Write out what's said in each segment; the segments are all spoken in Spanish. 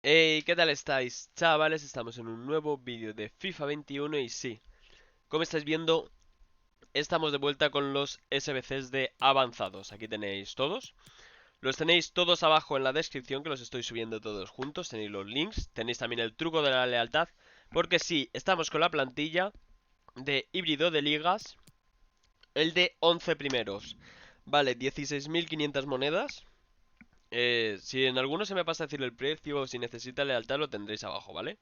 Hey, ¿qué tal estáis, chavales? Estamos en un nuevo vídeo de FIFA 21 y sí, como estáis viendo, estamos de vuelta con los SBCs de avanzados. Aquí tenéis todos. Los tenéis todos abajo en la descripción, que los estoy subiendo todos juntos. Tenéis los links, tenéis también el truco de la lealtad. Porque sí, estamos con la plantilla de híbrido de ligas, el de 11 primeros. Vale, 16.500 monedas. Si en alguno se me pasa a decir el precio o si necesita lealtad, lo tendréis abajo, ¿vale?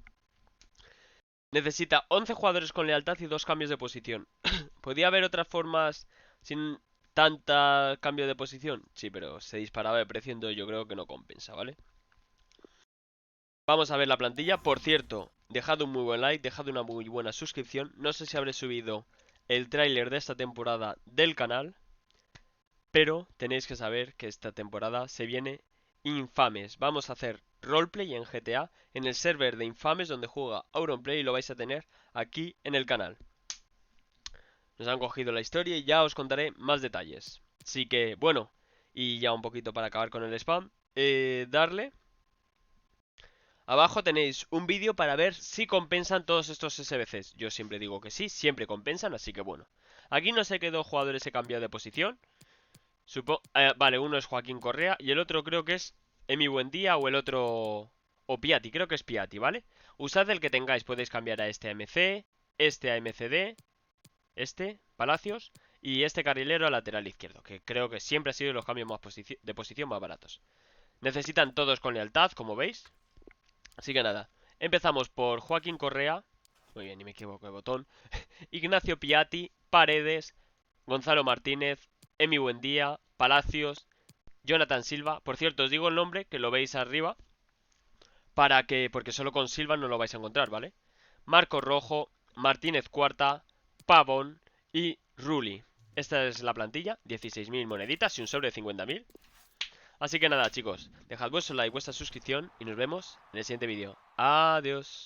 Necesita 11 jugadores con lealtad y 2 cambios de posición. ¿Podía haber otras formas sin tanta cambio de posición? Sí, pero se disparaba de precio, entonces yo creo que no compensa, ¿vale? Vamos a ver la plantilla. Por cierto, dejad un muy buen like, dejad una muy buena suscripción. No sé si habré subido el tráiler de esta temporada del canal, pero tenéis que saber que esta temporada se viene Infames. Vamos a hacer roleplay en GTA en el server de Infames donde juega Auronplay y lo vais a tener aquí en el canal. Nos han cogido la historia y ya os contaré más detalles. Así que, bueno, y ya un poquito para acabar con el spam. Darle. Abajo tenéis un vídeo para ver si compensan todos estos SBCs. Yo siempre digo que sí, siempre compensan, así que bueno. Aquí no sé qué dos jugadores he cambiado de posición. Vale, uno es Joaquín Correa y el otro creo que es Emi Buendía o el otro... O Piatti, creo que es Piatti, ¿vale? Usad el que tengáis, podéis cambiar a este AMC, este a MCD, este, Palacios, y este carrilero a lateral izquierdo, que creo que siempre ha sido los cambios más de posición más baratos. Necesitan todos con lealtad, como veis. Así que nada, empezamos por Joaquín Correa. Muy bien, ni me equivoco de botón. Ignacio Piatti, Paredes, Gonzalo Martínez, Emi Buendía, Palacios, Jonathan Silva. Por cierto, os digo el nombre, que lo veis arriba, para que, porque solo con Silva no lo vais a encontrar, ¿vale? Marco Rojo, Martínez Cuarta, Pavón y Rulli. Esta es la plantilla, 16.000 moneditas y un sobre de 50.000. Así que nada, chicos, dejad vuestro like, vuestra suscripción y nos vemos en el siguiente vídeo. Adiós.